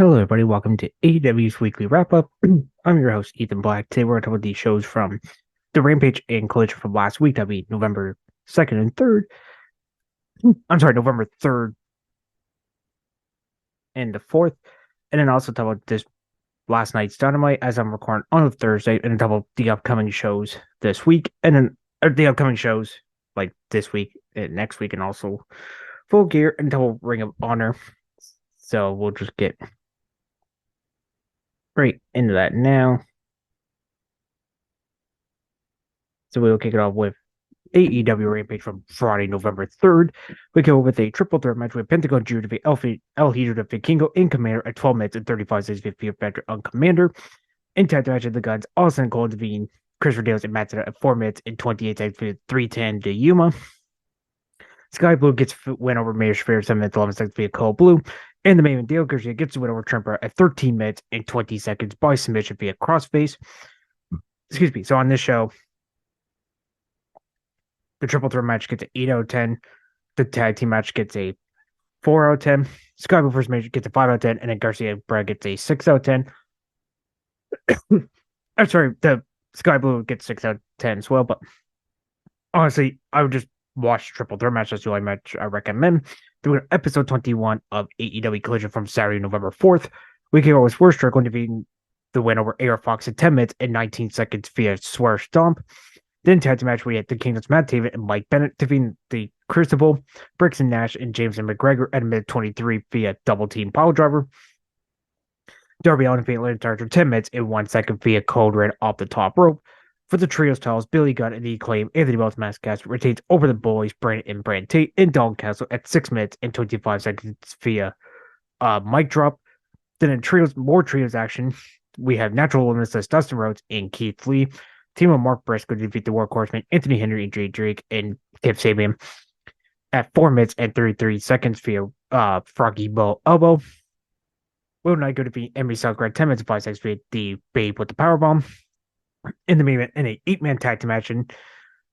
Hello, everybody. Welcome to AEW's weekly wrap up. I'm your host, Ethan Black. Today, we're going to talk about these shows from the Rampage and Collision from last week. That'll be November 2nd and 3rd. I'm sorry, November 3rd and the 4th. And then also talk about this last night's Dynamite as I'm recording on a Thursday, and then talk about the upcoming shows this week, and then the upcoming shows like this week and next week, and also Full Gear until Ring of Honor. So we'll just get right into that now. So we'll kick it off with AEW Rampage from Friday, November 3rd. We go with a triple threat match with Pentagon Jr. defeat El Hijo de Vikingo in Commander at 12 minutes and 35 seconds 50 Patrick on Commander. In tag match of the Guns, Austin Cole defeating Chris Dales and Matt at 4 minutes and 28 seconds for 310 to Yuma. Sky Blue gets win over Mayor Sphere 7 minutes 11 seconds via Cole Blue. And the main event, Dale Garcia gets the win over Tremper at 13 minutes and 20 seconds by submission via crossface. Excuse me. So on this show, the triple threat match gets an 8 out of 10. The tag team match gets a 4 out of 10. Sky Blue first match gets a 5 out of 10. And then Garcia Brad gets a 6 out of 10. I'm sorry, the Sky Blue gets 6 out of 10 as well. But honestly, I would just watch triple threat match. That's the only match I recommend. Doing episode 21 of AEW Collision from Saturday, November 4th. We can go with Swerve Strickland defeating the win over AR Fox in 10 minutes and 19 seconds via Swerve Stomp. Then tag team match, we had the Kingdoms Matt David and Mike Bennett defeating the Crucible, Briggs and Nash, and James and McGregor at minute 23 via double team pile driver. Darby Allin defeated Lance Archer 10 minutes and 1 second via cold red off the top rope. For the trios titles, Billy Gunn and the Acclaim, Anthony Wells Maskcast retains over the Bullies, Brandon and Brand Tate, and Dalton Castle at 6 minutes and 25 seconds via mic drop. Then in more trios action, we have Natural Limits Dustin Rhodes and Keith Lee. Team of Mark Briscoe to defeat the Workhorsemen, Anthony Henry, and Jay Drake, and Kip Sabian at 4 minutes and 33 seconds via Froggy Bow Elbow. Will Knight go to defeat Emery Southgrad 10 minutes and 5 seconds via the Babe with the Powerbomb. In the main event, in an 8-man tag team match,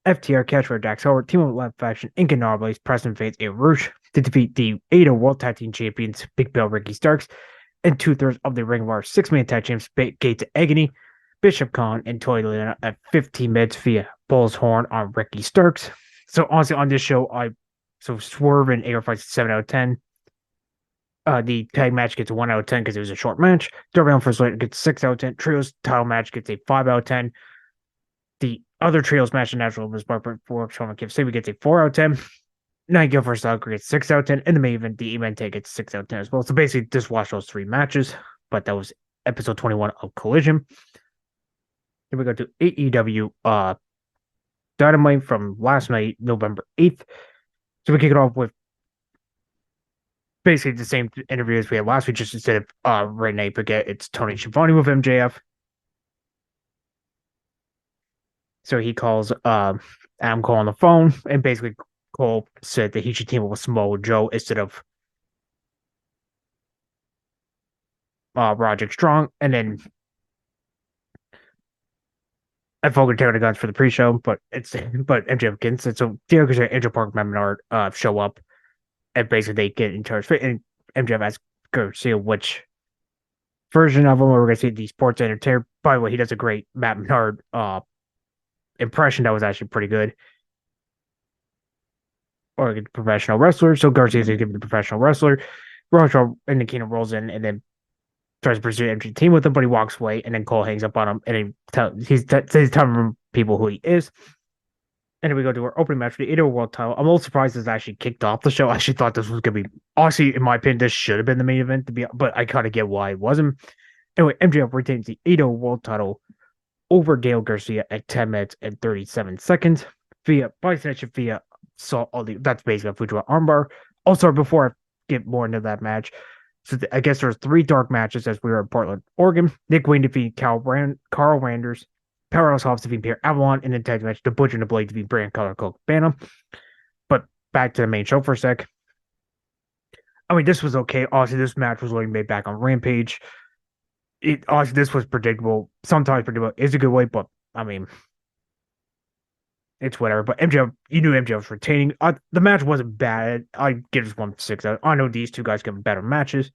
FTR, Catchware, Dax Howard, Team of Left Faction, Inca Gnarly, Preston Fates, and Roosh to defeat the AEW World Tag Team Champions, Big Bill, Ricky Starks, and 2/3 of the Ring of Honor 6-man tag champs, Gates of Agony, Bishop Khan, and Toy Lena at 15 minutes via Bull's Horn on Ricky Starks. So honestly, on this show, Swerve and AR fights 7 out of 10. The tag match gets a 1 out of 10 because it was a short match. Darby Allin first gets 6 out of 10. Trios title match gets a 5 out of 10. The other trios match in Natural was Barbara for Sean McKiff. Say we gets a 4 out of 10. Night Gill versus Alger gets 6 out of 10. And the main event, the event take gets 6 out of 10 as well. So basically, just watch those 3 matches. But that was episode 21 of Collision. Then we go to AEW Dynamite from last night, November 8th. So we kick it off with basically the same interview as we had last week, just instead of Renee Paquette, it's Tony Schiavone with MJF. So he calls Adam Cole on the phone, and basically Cole said that he should team up with Samoa Joe instead of Roderick Strong, and then I focused on the guns for the pre-show, but MJF against it. So Diego Garcia, Angel Park, Matt Menard show up, and basically they get in charge. And MJF asks Garcia which version of him we're going to see the Sports Entertainer. By the way, he does a great Matt Menard impression that was actually pretty good. Or a professional wrestler. So Garcia's going to give him the professional wrestler. Rojo and the Kingdom rolls in and then tries to pursue the team with him, but he walks away, and then Cole hangs up on him, and he's telling people who he is. And then we go to our opening match for the AEW World Title. I'm a little surprised this actually kicked off the show. I actually thought this was going to be, honestly, in my opinion, this should have been the main event, but I kind of get why it wasn't. Anyway, MJF retains the AEW World Title over Dale Garcia at 10 minutes and 37 seconds via submission via Salt. That's basically a Fujiwara armbar. Also, before I get more into that match, so I guess there's 3 dark matches as we were in Portland, Oregon. Nick Wayne defeated Carl Randers, Powerhouse Hobbs defeated Pierre Avalon, and then tag match The Butcher and the Blade defeated Brand Color Coke Bantam. But back to the main show for a sec. I mean, this was okay. Honestly, this match was only made back on Rampage. Honestly, this was predictable. Sometimes predictable is a good way, but I mean, it's whatever. But MJF, you knew MJF was retaining. The match wasn't bad. I give this 1/6. I know these two guys give better matches.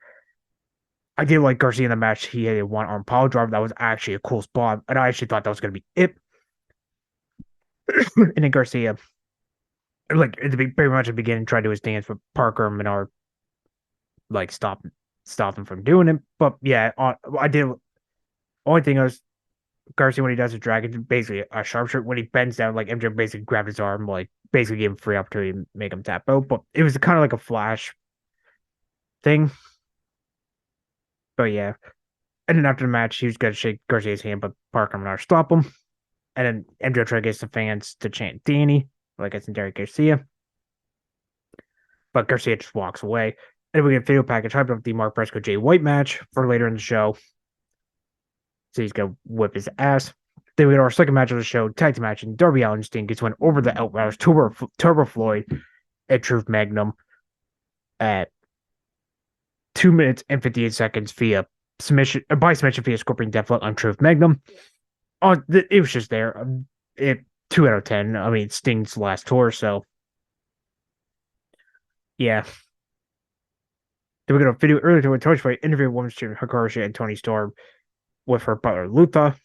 I did like Garcia in the match. He had a one arm power driver. That was actually a cool spot. And I actually thought that was going to be it. And then Garcia, like at the very much at the beginning, tried to do his dance, but Parker and Menard like stopped him from doing it. But yeah, I did. Only thing was Garcia when he does his dragon, basically a sharpshooter when he bends down, like MJ basically grabbed his arm, like basically gave him free opportunity to make him tap out. But it was kind of like a flash thing. But yeah, and then after the match, he was gonna shake Garcia's hand, but Parker and Menard stop him. And then MJ try to get the fans to chant Danny, like it's in Derek Garcia. But Garcia just walks away. And we get a video package hyped up the Mark Briscoe Jay White match for later in the show. So he's gonna whip his ass. Then we get our second match of the show, tag team match, and Darby Allin and Sting gets win over the Outriders, Turbo Floyd at Truth Magnum at 2 minutes and 58 seconds via submission, by submission via Scorpion Deathlock on Truth Magnum. It was just there. It 2 out of 10. I mean, Sting's last tour, so yeah. Then we got a video earlier to a touch fight interview with women's champion Hikaru and Tony Storm with her butler Luther,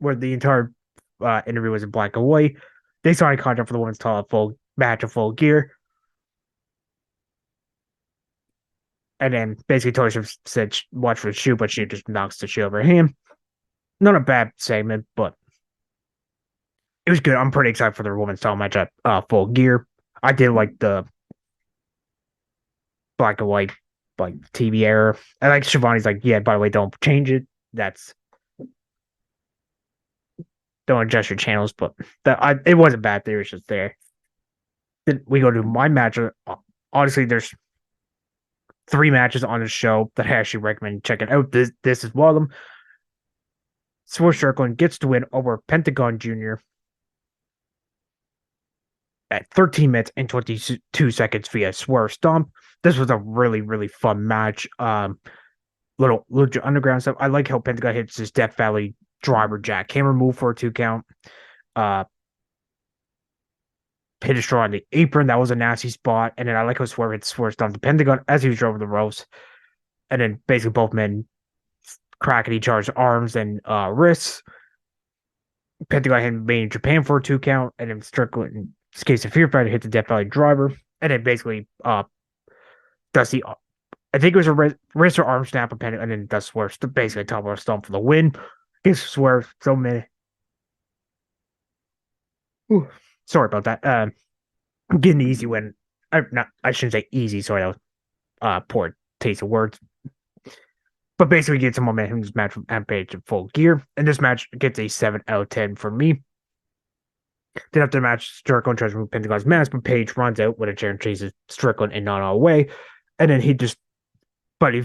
where the entire interview was in black and white. They signed a contract for the women's title full match of full gear. And then basically Tony said watch for the shoe, but she just knocks the shoe over him. Not a bad segment, but it was good. I'm pretty excited for the women's title match at full gear. I did like the black and white like TV era. I like Shivani's like, yeah, by the way, don't change it. Don't adjust your channels, but it wasn't bad. It was just there. Then we go to my match. Honestly, there's 3 matches on the show that I actually recommend checking out. This is one of them. Swerve Strickland gets to win over Pentagon Jr. at 13 minutes and 22 seconds via Swerve Stomp. This was a really, really fun match. Little underground stuff. I like how Pentagon hits his Death Valley driver jackhammer move for a 2 count. Pin destroy on the apron. That was a nasty spot. And then I like how Swerve hits Swerve Stomp the Pentagon as he was over the ropes. And then basically both men crack at each other's arms and wrists. Pentagon had made in Japan for a 2 count. And then Strickland escapes the fear fighter, hit the Death Valley driver. And then basically does the I think it was a wrist or arm snap, and then does Swerve basically top of a stomp for the win. Gives Swerve so many. Ooh, sorry about that. Getting the easy win. I shouldn't say easy. Sorry, that was poor taste of words. But basically, gets some momentum in this match from Rampage in full gear, and this match gets a 7 out of 10 for me. Then after the match, Strickland tries to remove Pentagon's mask, but Page runs out with a chair and chases Strickland and not all away. And then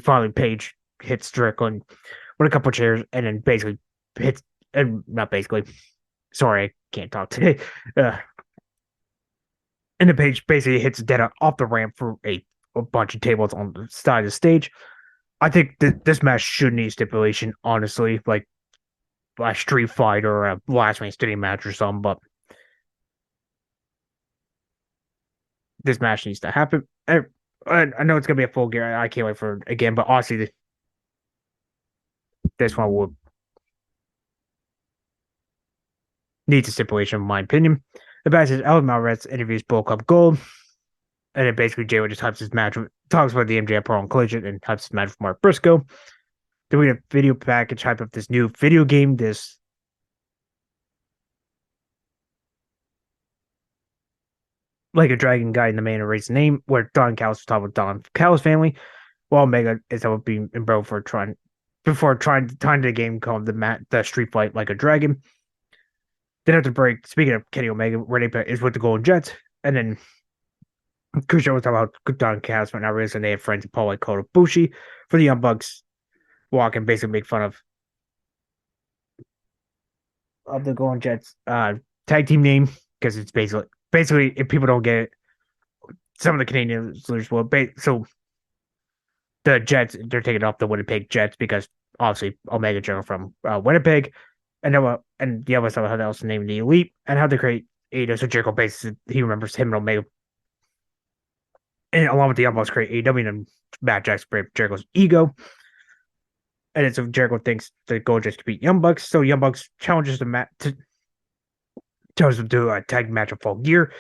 finally Page hits Strickland with a couple of chairs, and then basically hits, and not basically, sorry, I can't talk today. And then Page basically hits dead off the ramp for a bunch of tables on the side of the stage. I think this match should need stipulation, honestly, like a street fight or a last man standing match or something, but this match needs to happen. I know it's gonna be a full gear. I can't wait for it again, but honestly, this one will need a stipulation, in my opinion. The match is Ellen Malretz interviews Bull Club Gold, and then basically Jay just hypes his match, talks about the MJF Pro and Collision, and hypes his match with Mark Briscoe. Then we have video package hype up this new video game, this like a dragon guy in the main erase name, where Don Callis was talking with Don Callis' family, while Omega is up being embroiled for trying the game called the Street Fight Like a Dragon. Then after the break, speaking of Kenny Omega, Renee is with the Golden Jets, and then Khrushchev was talking about Don Callis, but not realizing they have friends Paul like Kota Ibushi for the Young Bucks walk and basically make fun of the Golden Jets tag team name, because it's basically if people don't get it, some of the Canadian listeners will. So the Jets, they're taking off the Winnipeg Jets because obviously Omega General from Winnipeg, and the other stuff how else named the Elite, and how they create AEW. So Jericho basically he remembers him and Omega, and along with the Young Bucks create AEW, and Matt Jackson break Jericho's ego. And so Jericho thinks the goal just to beat Young Bucks. So Young Bucks challenges the match to tells them to a tag match of full gear.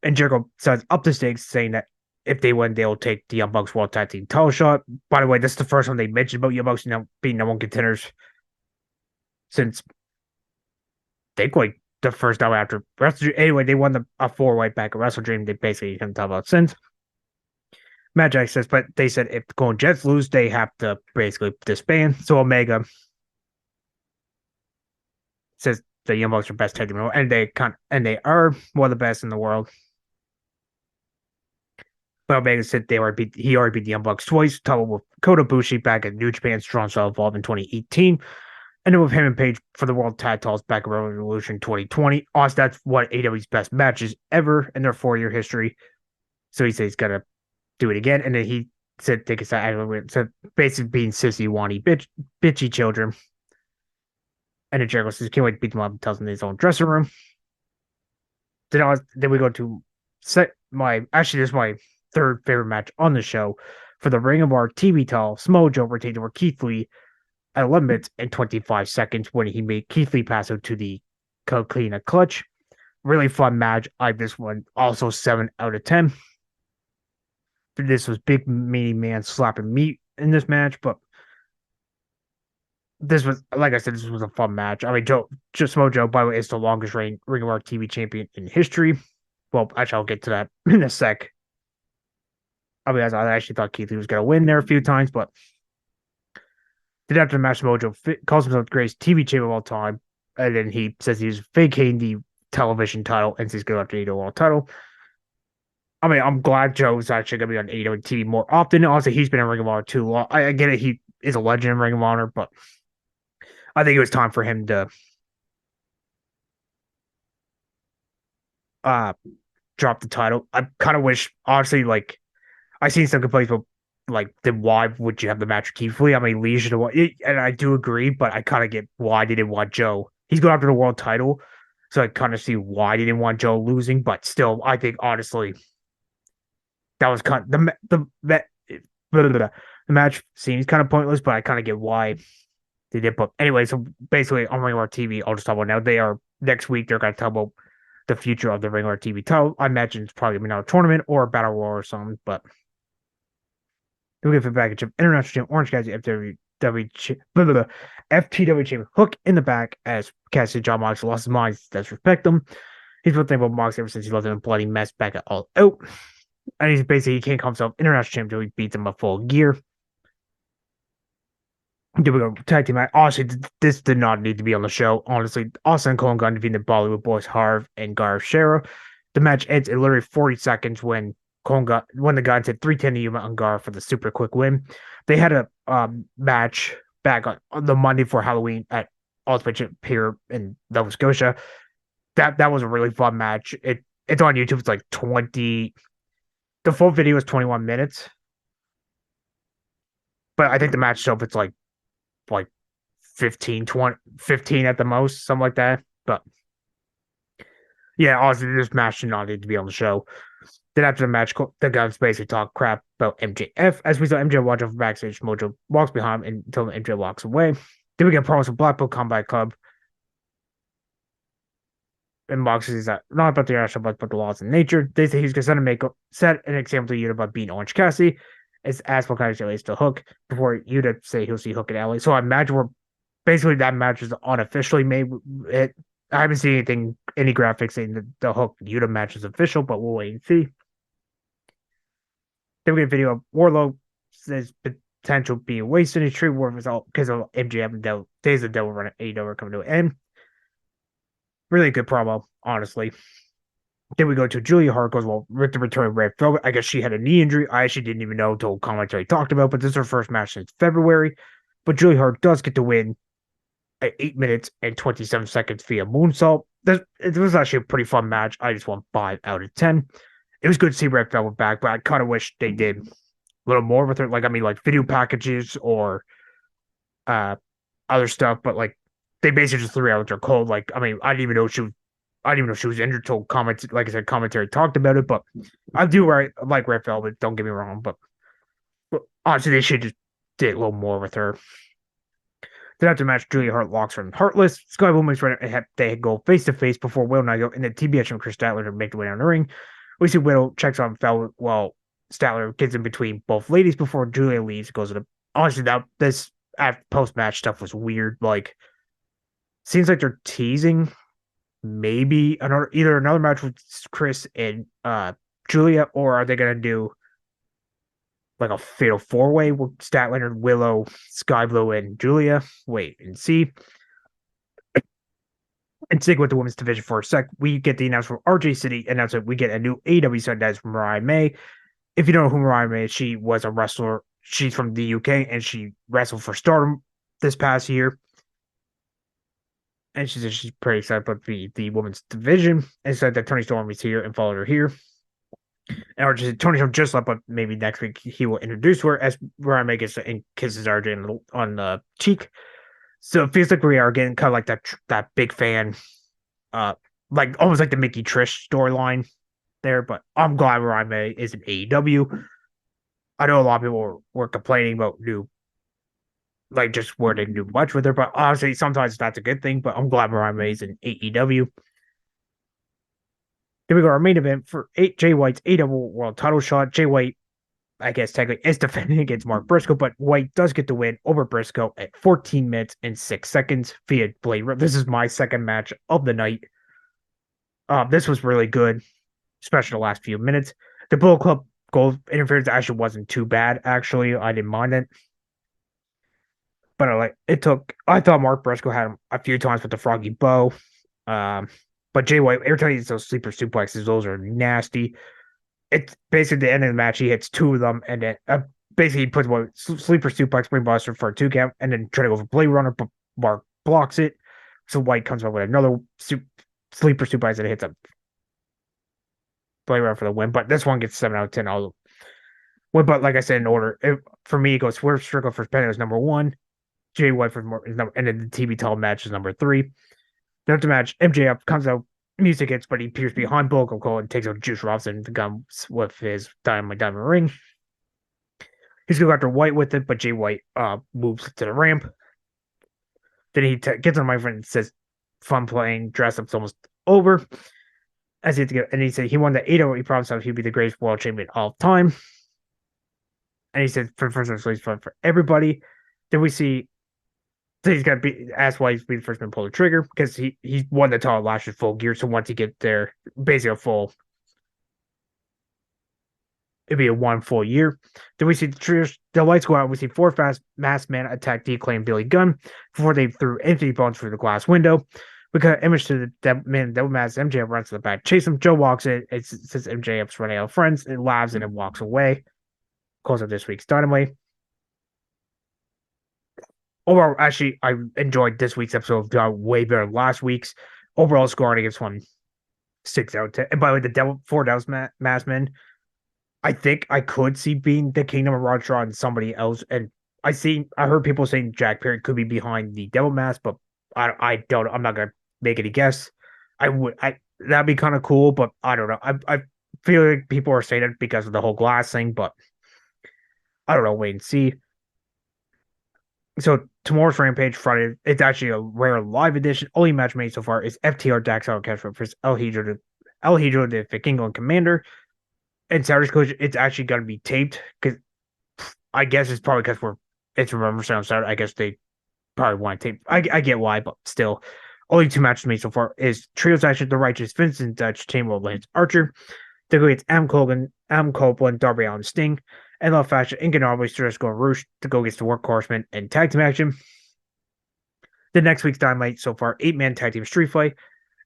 And Jericho sets up the stakes, saying that if they win, they'll take the Young Bucks World Tag Team title shot. By the way, this is the first time they mentioned about Young Bucks being number one contenders since I think like the first time after Wrestle. Anyway, they won a 4-way back at Wrestle Dream. They basically haven't talked about since. Magic says, but they said if the Golden Jets lose, they have to basically disband. So Omega says the Young Bucks are best tag team, and they are one of the best in the world. But Omega said he already beat the Young Bucks twice, double with Kota Ibushi back at New Japan Strong Style Evolve in 2018, and then with him and Page for the World Tag Titles back at Revolution 2020. Also, that's one of AEW's best matches ever in their 4-year history. So he said he's gonna do it again, and then he said take a side, so basically being sissy, whiny, bitchy children. And then Jericho says, "Can't wait to beat them up," and tells them in his own dressing room. Then we go to this is my third favorite match on the show for the Ring of Honor TV title. Samoa Joe retained over Keith Lee at 11 minutes and 25 seconds when he made Keith Lee pass out to the Coquina clutch. Really fun match. I this one also 7 out of 10. This was big meaty man slapping meat in this match, but this was, like I said, this was a fun match. I mean, Samoa Joe, by the way, is the longest reigning Ring of Honor TV champion in history. Well, actually, I'll get to that in a sec. I mean, I actually thought Keith Lee was going to win there a few times, but then after the match, Samoa Joe calls himself the greatest TV champion of all time, and then he says he's vacating the television title and he's going after the AEW World title. I mean, I'm glad Joe's actually going to be on AEW TV more often. Also, he's been in Ring of Honor too long. I get it, he is a legend in Ring of Honor, but I think it was time for him to drop the title. I kind of wish, honestly, like, I've seen some complaints about, like, then why would you have the match with Keith Lee? I mean, Lee should have won. And I do agree, but I kind of get why they didn't want Joe. He's going after the world title, so I kind of see why they didn't want Joe losing. But still, I think, honestly, that was kind of the match seems kind of pointless, but I kind of get why they did. But anyway, so basically on Ring of Honor TV, I'll just talk about now. They are next week. They're going to talk about the future of the Ring of Honor TV title. I imagine it's probably going to be another tournament or a battle royal or something. But then we get the baggage of International Champion Orange Cassidy, FTW Champion Hook in the back as Cassidy John Moxley lost his mind. Let's respect him. He's been thinking about Moxley ever since he left him in bloody mess back at All Out. And he's basically, he can't call himself International Champion until he beats him a full gear. Then we go tag team match. Honestly, this did not need to be on the show. Honestly, Austin and Colin Gunn defeated the Bollywood Boys Harv and Garv Shera. The match ends in literally 40 seconds when the Guns hit 310 to Yuma and Garv for the super quick win. They had a match back on the Monday for Halloween at Ultimate Pier in Nova Scotia. That was a really fun match. It's on YouTube. It's like 20. The full video is 21 minutes. But I think the match itself, it's like 15 at the most, something like that. But yeah, honestly, this match should not need to be on the show. Then after the match, the guys basically talk crap about MJF. As we saw MJF watch over backstage, Mojo walks behind him until MJF walks away. Then we get promise of Blackpool Combat Club. And Mox says that not about the actual, but the laws of nature. They say he's going to set an example to Yuta by being Orange Cassidy. It's asked what kind of relates to Hook before Yuta say he'll see Hook and Alley. So I imagine basically that match is unofficially made. I haven't seen any graphics saying that the Hook Yuta match is official, but we'll wait and see. Then we get a video of Warlow says potential being wasted in a true war result because of MJF and Days of Devil Run at AEW coming to an end. Really good promo, honestly. Then we go to Julia Hart goes, well, with the return of Red Velvet. I guess she had a knee injury. I actually didn't even know until commentary talked about, but this is her first match since February. But Julia Hart does get the win at 8 minutes and 27 seconds via moonsault. It was actually a pretty fun match. I just won 5 out of 10. It was good to see Red Velvet back, but I kind of wish they did a little more with her. Like, I mean, like video packages or other stuff, but like they basically just threw out her cold. Like, I mean, I didn't even know she was injured till like I said, commentary talked about it, but I do like Red Velvet, don't get me wrong, but honestly, they should just did a little more with her. Then after the match, Julia Hart locks her in Heartless. Sky Blue makes right. They go face to face before Will Nigo and then TBS and Chris Statler to make the way down the ring. We see Widow checks on Fell while Statler gets in between both ladies before Julia leaves. Goes to the honestly that this post match stuff was weird. Like seems like they're teasing maybe another match with Chris and Julia, or are they gonna do like a fatal four way with Statlander, Willow, Sky Blue, and Julia? Wait and see. And stick with the women's division for a sec. We get the announcement from RJ City announcement. We get a new AEW side that's Mariah May. If you don't know who Mariah May is, she was a wrestler. She's from the UK and she wrestled for Stardom this past year. And she said she's pretty excited about the women's division. And said that Tony Storm is here and followed her here. And RJ said Tony Storm just left, but maybe next week he will introduce her as Mariah May gets and kisses RJ on the cheek. So it feels like we are getting kind of like that big fan, like almost like the Mickey Trish storyline there. But I'm glad Mariah May is in AEW. I know a lot of people were complaining about like just where they do much with her, but honestly, sometimes that's a good thing. But I'm glad Mariah May is in AEW. Then we go our main event for Jay White's AEW World Title shot. Jay White, I guess technically is defending against Mark Briscoe, but White does get the win over Briscoe at 14 minutes and 6 seconds via Blade Rip. This is my second match of the night. This was really good, especially the last few minutes. The Bullet Club goal interference actually wasn't too bad. Actually, I didn't mind it. But I thought Mark Briscoe had him a few times with the Froggy Bow. But Jay White, every time he hits those sleeper suplexes, those are nasty. It's basically the end of the match. He hits two of them, and then basically he puts one sleeper suplex, brainbuster for a 2 count, and then try to go for Blade Runner, but Mark blocks it. So White comes up with another sleeper suplex and hits a Blade Runner for the win. But this one gets 7 out of 10. But like I said, in order, for me, it goes Swerve Strickland for Penta is number 1. Jay White for more is number, and then the TV title match is number 3. Then after the match, MJF comes out. Music hits, but he peers behind Bullet Club and takes out Juice Robinson the gun with his diamond ring. He's going after White with it, but Jay White moves to the ramp. Then he gets on my friend and says, "Fun playing, dress up's almost over." As he said he won the 8-0. He promised himself he'd be the greatest world champion of all time. And he said for the first time, so he's fun for everybody. Then we see. So he's got to be asked why he's been the first man to pull the trigger because he won the title last year full gear. So once he get there, basically it'd be a 1 full year. Then we see the lights go out. We see 4 fast masked men attack Declan and Billy Gunn before they threw Anthony Bones through the glass window. We got an image to the devil mask. MJF runs to the back, chase him. Joe walks in. It says MJF's running out of friends and laughs and then walks away. Close up this week's Dynamite. Overall, actually, I enjoyed this week's episode way better than last week's. Overall score, I think it's 6 out of 10. And by the way, the 4 Devils Masked Men, I think I could see being the Kingdom of Rodshaw and somebody else. And I heard people saying Jack Perry could be behind the Devil Mask, but I don't. I'm not gonna make any guess. That'd be kind of cool, but I don't know. I feel like people are saying it because of the whole glass thing, but I don't know. Wait and see. So tomorrow's Rampage Friday, it's actually a rare live edition. Only match made so far is FTR Dax Outcast versus El Hidro, the Vikingo and Commander. And Saturday's Collision, it's actually going to be taped because I guess it's probably because it's Remember Sound Saturday. I guess they probably want to tape. I get why, but still, only 2 matches made so far is Trios Action, The Righteous, Vincent Dutch, Chamber Lance Archer. Then go against Adam Copeland, Darby Allin, Sting. And Love Fashion, Incanable, Strisco, and Roosh to go against the Workhorsemen and tag team action. The next week's Dynamite so far, 8-man tag team street fight.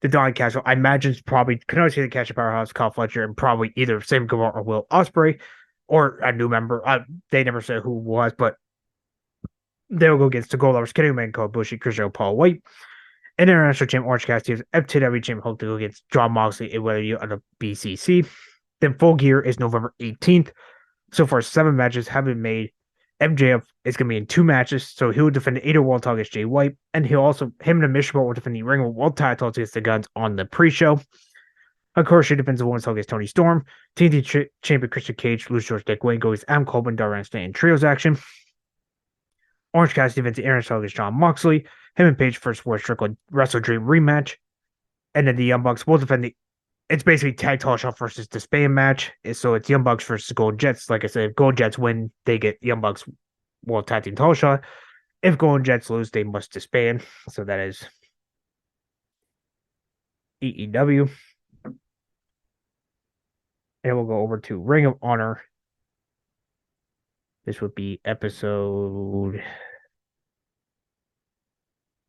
The Don Castle, I imagine, can always see the Castle Powerhouse, Kyle Fletcher, and probably either Sam Guevara or Will Ospreay, or a new member. They never said who it was, but they'll go against the Gold Lovers, Kenny Omega, Cole Bushi, Christian Paul White. And International Champ Orange Cassidy, FTW Champ hope to go against John Moxley and whether you on the BCC. Then Full Gear is November 18th. So far, 7 matches have been made. MJF is going to be in 2 matches, so he will defend the 8-0 World title against Jay White, and him and Mishima will defend the Ring of World title against the Guns on the pre-show. Of course, she defends the women's title against Toni Storm. TNT champion Christian Cage, Luchasaurus Dick Wayne goes Adam Coleman, Darren State, and Trios action. Orange Cassidy defends Aaron Solo against Jon Moxley. Him and Page first World Strickland Wrestle Dream rematch. And then the Young Bucks will defend the. It's basically tag title shot versus the Disband match. So it's Young Bucks versus Gold Jets. Like I said, if Gold Jets win, they get Young Bucks World Tag Team title shot. If Gold Jets lose, they must disband. So that is AEW. And we'll go over to Ring of Honor. This would be episode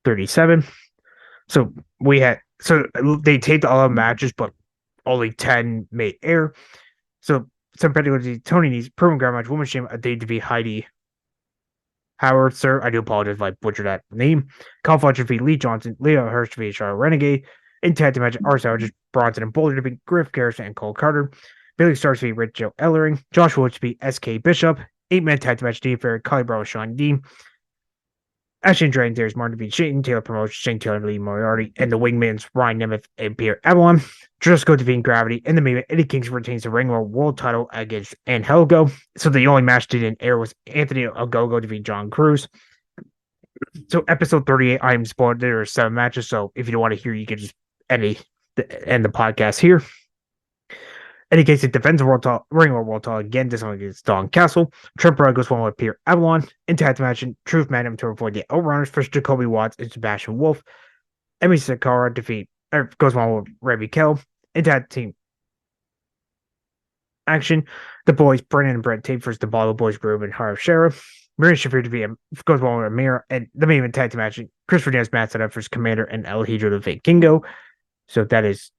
37. So they taped all the matches, but only 10 made air. So some particularly Tony needs proven ground match, women's champion, a day to be Heidi Howard, sir. I do apologize if I butchered that name. Kyle Fletcher defeat Lee Johnson, Leo Hirsch defeat Charlotte Renegade. In tag team match, Arsenal just Bronson and Boulder defeat Griff Garrison and Cole Carter. Billy Starks defeat Rich Joe Ellering. Josh Woods defeat SK Bishop. 8-man tag team match, Dean Ferry, Kyle Brown, Sean Dean. Ashley and Dragon, Darius Martin defeat Shane Taylor promotes Shane Taylor and Lee Moriarty, and the Wingmans Ryan Nemeth and Pierre Avalon. Driscoll defeating Gravity. In the main event, Eddie Kingston retains the Ring World title against Angelico. So the only match that didn't air was Anthony Ogogo defeat John Cruz. So episode 38, I'm spoiled. There are 7 matches, so if you don't want to hear, you can just end the podcast here. Eddie Kingston defends the Ring World title again, this one against Don Castle. Trent Beretta goes one with Pierre Avalon. In tag team match, Truth Madam to avoid the Outrunners for Jacoby Watts and Sebastian Wolf. Emi Sakura goes one with Rebby Kell. In tag team action, the boys Brennan and Brett Tate versus the Bottle Boys Groove and Harv Sheriff. Maria Shafir goes one with Amira, and the main event tag team match, Christopher Dance Matt set up versus Commander and El Hidro de Kingo. So that is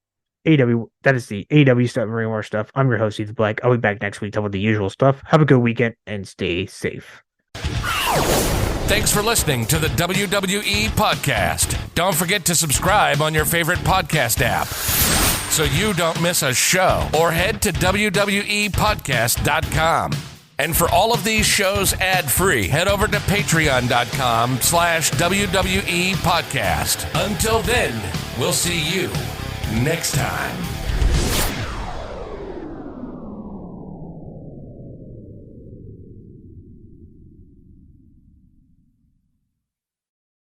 AEW. That is the AEW stuff and Ring War stuff. I'm your host, Steve Black. I'll be back next week to talk about the usual stuff. Have a good weekend and stay safe. Thanks for listening to the WWE Podcast. Don't forget to subscribe on your favorite podcast app so you don't miss a show, or head to WWEpodcast.com. And for all of these shows ad-free, head over to patreon.com/WWE Podcast. Until then, we'll see you next time.